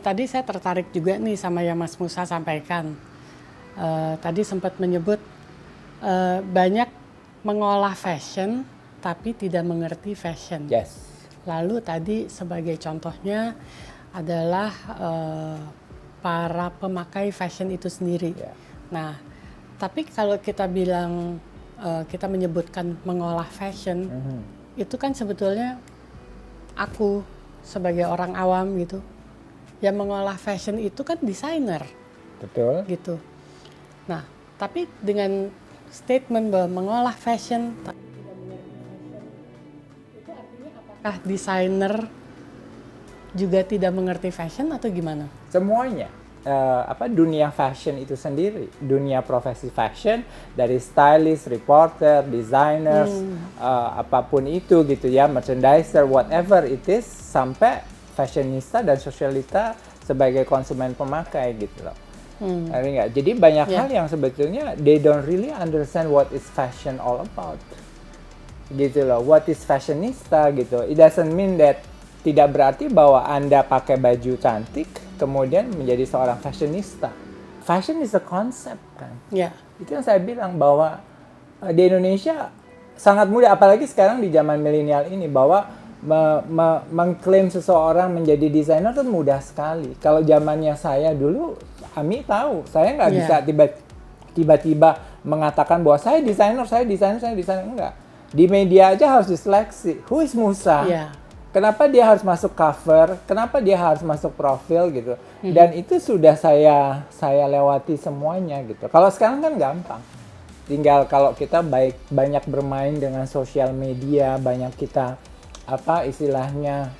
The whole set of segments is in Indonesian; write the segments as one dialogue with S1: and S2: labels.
S1: tadi saya tertarik juga nih sama yang Mas Musa sampaikan. Tadi sempat menyebut banyak mengolah fashion tapi tidak mengerti fashion.
S2: Yes.
S1: Lalu tadi sebagai contohnya adalah para pemakai fashion itu sendiri.
S2: Yeah.
S1: Nah, tapi kalau kita bilang kita menyebutkan mengolah fashion, itu kan sebetulnya aku sebagai orang awam gitu, yang mengolah fashion itu kan desainer.
S2: Betul.
S1: Gitu. Nah, tapi dengan statement bahwa mengolah fashion tapi tidak mengerti fashion, itu artinya apakah desainer juga tidak mengerti fashion atau gimana?
S2: Semuanya. Dunia fashion itu sendiri, dunia profesi fashion, dari stylist, reporter, designers, apapun itu gitu ya, merchandiser, whatever it is, sampai fashionista dan sosialita sebagai konsumen pemakai gitu loh. Jadi banyak hal yang sebetulnya they don't really understand what is fashion all about gitu loh. What is fashionista gitu. It doesn't mean that, tidak berarti bahwa Anda pakai baju cantik kemudian menjadi seorang fashionista. Fashion is a concept kan.
S1: Ya.
S2: Itu yang saya bilang bahwa di Indonesia sangat mudah, apalagi sekarang di zaman milenial ini, bahwa mengklaim seseorang menjadi desainer itu mudah sekali. Kalau zamannya saya dulu, Ami tahu, saya nggak bisa tiba-tiba mengatakan bahwa saya desainer, enggak. Di media aja harus diseleksi. Who is Musa?
S1: Yeah.
S2: Kenapa dia harus masuk cover? Kenapa dia harus masuk profil gitu? Dan itu sudah saya lewati semuanya gitu. Kalau sekarang kan gampang. Tinggal kalau kita banyak bermain dengan sosial media, banyak kita istilahnya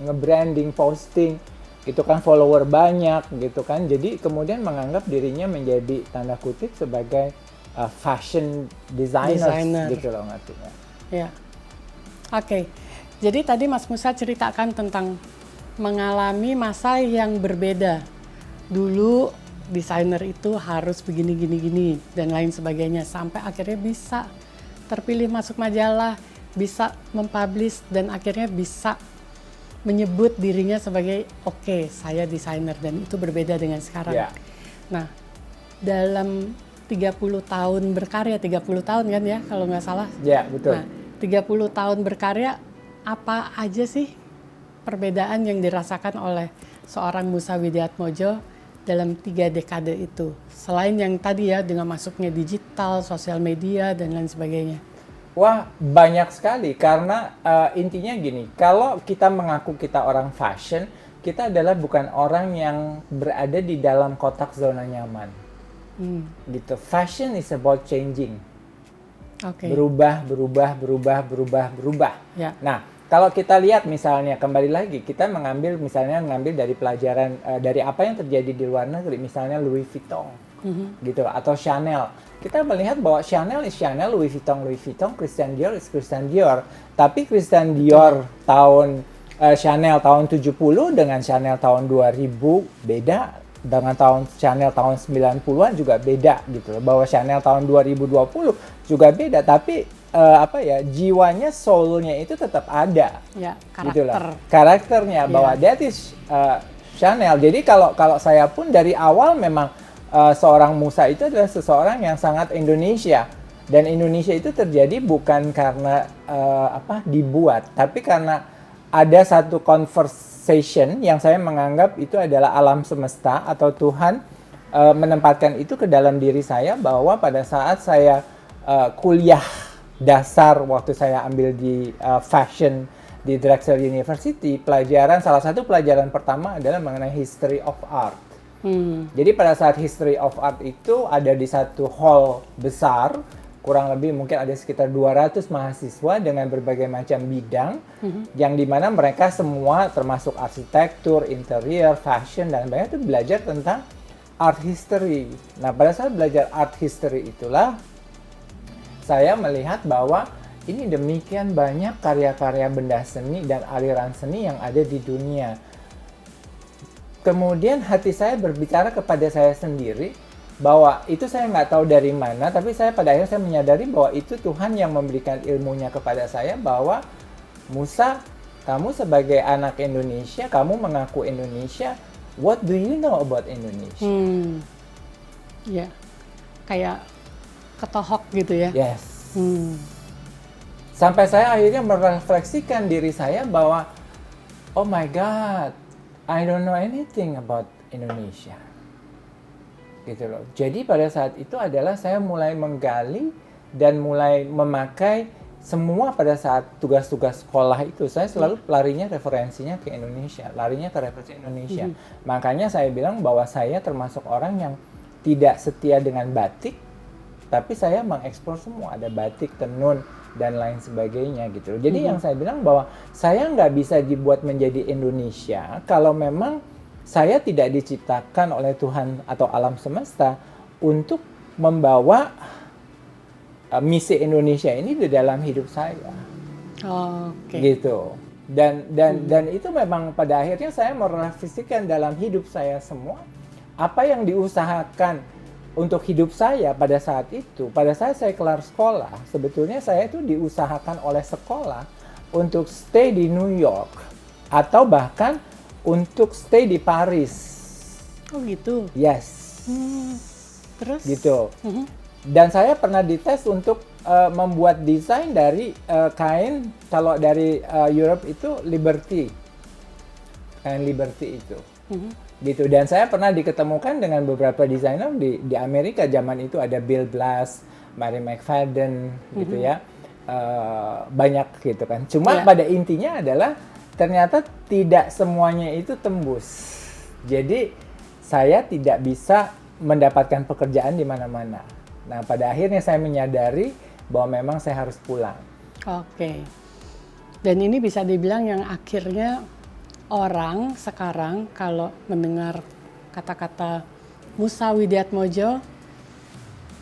S2: nge-branding, posting, itu kan follower banyak gitu kan. Jadi kemudian menganggap dirinya menjadi tanda kutip sebagai fashion designer gitu loh ngertinya.
S1: Ya. Oke. Jadi tadi Mas Musa ceritakan tentang mengalami masa yang berbeda. Dulu desainer itu harus begini dan lain sebagainya, sampai akhirnya bisa terpilih masuk majalah, bisa mempublish, dan akhirnya bisa menyebut dirinya sebagai oke, saya desainer, dan itu berbeda dengan sekarang.
S2: Yeah.
S1: Nah, dalam 30 tahun berkarya, 30 tahun kan ya kalau nggak salah.
S2: Ya, yeah, betul.
S1: Nah, 30 tahun berkarya, apa aja sih perbedaan yang dirasakan oleh seorang Musa Widiatmodjo dalam 3 dekade itu? Selain yang tadi ya, dengan masuknya digital, sosial media, dan lain sebagainya.
S2: Wah, banyak sekali. Karena intinya gini, kalau kita mengaku kita orang fashion, kita adalah bukan orang yang berada di dalam kotak zona nyaman. Gitu. Fashion is about changing.
S1: Okay.
S2: Berubah.
S1: Ya.
S2: Nah, kalau kita lihat misalnya, kembali lagi, kita mengambil dari pelajaran, dari apa yang terjadi di luar negeri, misalnya Louis Vuitton, gitu, atau Chanel. Kita melihat bahwa Chanel is Chanel, Louis Vuitton, Christian Dior is Christian Dior. Tapi Christian Dior Chanel tahun 70 dengan Chanel tahun 2000 beda. Dengan Chanel tahun 90-an juga beda gitu loh. Bahwa Chanel tahun 2020 juga beda, tapi jiwanya, soul-nya itu tetap ada.
S1: Ya, karakter.
S2: Gitu loh. Karakternya bahwa that is Chanel. Jadi kalau saya pun dari awal memang seorang Musa itu adalah seseorang yang sangat Indonesia. Dan Indonesia itu terjadi bukan karena dibuat, tapi karena ada satu conversation yang saya menganggap itu adalah alam semesta atau Tuhan menempatkan itu ke dalam diri saya, bahwa pada saat saya kuliah dasar, waktu saya ambil di fashion di Drexel University, salah satu pelajaran pertama adalah mengenai history of art. Jadi pada saat history of art itu ada di satu hall besar, kurang lebih mungkin ada sekitar 200 mahasiswa dengan berbagai macam bidang, yang dimana mereka semua termasuk arsitektur, interior, fashion, dan banyak itu belajar tentang art history. Nah, pada saat belajar art history itulah saya melihat bahwa ini demikian banyak karya-karya benda seni dan aliran seni yang ada di dunia. Kemudian hati saya berbicara kepada saya sendiri, bahwa itu saya nggak tahu dari mana, tapi pada akhirnya saya menyadari bahwa itu Tuhan yang memberikan ilmunya kepada saya, bahwa Musa, kamu sebagai anak Indonesia, kamu mengaku Indonesia, what do you know about Indonesia?
S1: Ya, kayak ketohok gitu ya.
S2: Yes. Sampai saya akhirnya merefleksikan diri saya bahwa, oh my God, I don't know anything about Indonesia. Gitu loh. Jadi pada saat itu adalah saya mulai menggali dan mulai memakai semua pada saat tugas-tugas sekolah itu. Saya selalu larinya referensinya ke Indonesia, larinya ke referensi Indonesia. Makanya saya bilang bahwa saya termasuk orang yang tidak setia dengan batik, tapi saya mengeksplor semua. Ada batik, tenun, dan lain sebagainya gitu. Jadi yang saya bilang bahwa saya nggak bisa dibuat menjadi Indonesia kalau memang saya tidak diciptakan oleh Tuhan atau alam semesta untuk membawa misi Indonesia ini di dalam hidup saya. Gitu. Dan itu memang pada akhirnya saya merefleksikan dalam hidup saya semua apa yang diusahakan untuk hidup saya pada saat itu. Pada saat saya kelar sekolah, sebetulnya saya itu diusahakan oleh sekolah untuk stay di New York atau bahkan untuk stay di Paris.
S1: Oh gitu.
S2: Yes.
S1: Terus?
S2: Gitu. Dan saya pernah dites untuk membuat desain dari kain, kalau dari Europe itu Liberty. Kain Liberty itu. Gitu. Dan saya pernah diketemukan dengan beberapa desainer di Amerika. Zaman itu ada Bill Blass, Mary McFadden, gitu ya. Banyak gitu kan. Cuma pada intinya adalah ternyata tidak semuanya itu tembus. Jadi saya tidak bisa mendapatkan pekerjaan di mana-mana. Nah, pada akhirnya saya menyadari bahwa memang saya harus pulang.
S1: Oke. Dan ini bisa dibilang yang akhirnya orang sekarang kalau mendengar kata-kata Musa Widiatmodjo,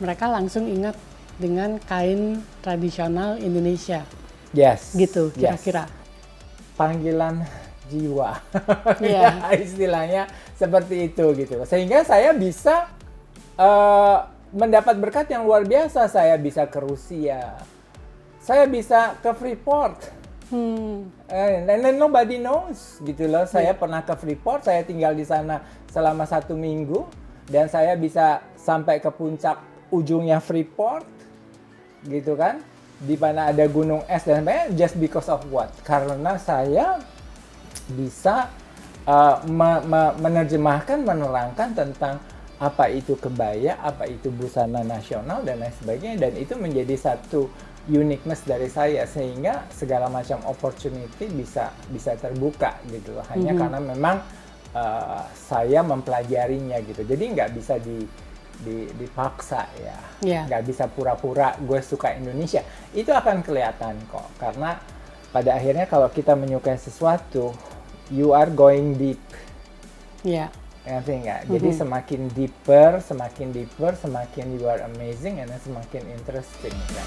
S1: mereka langsung ingat dengan kain tradisional Indonesia.
S2: Yes.
S1: Gitu kira-kira.
S2: Panggilan jiwa. Ya, istilahnya seperti itu gitu. Sehingga saya bisa mendapat berkat yang luar biasa. Saya bisa ke Rusia, saya bisa ke Freeport, and nobody knows gitu loh. Saya pernah ke Freeport, saya tinggal di sana selama 1 minggu, dan saya bisa sampai ke puncak ujungnya Freeport, gitu kan, di mana ada gunung es dan sebagainya. Just because of what? Karena saya bisa menerjemahkan, menerangkan tentang apa itu kebaya, apa itu busana nasional, dan lain sebagainya. Dan itu menjadi satu uniqueness dari saya, sehingga segala macam opportunity bisa terbuka gitu loh. Hanya karena memang saya mempelajarinya gitu. Jadi nggak bisa dipaksa ya. Nggak bisa pura-pura gue suka Indonesia. Itu akan kelihatan kok. Karena pada akhirnya kalau kita menyukai sesuatu, you are going deep. Ngerti nggak? Jadi semakin deeper, semakin you are amazing, and semakin interesting. Kan?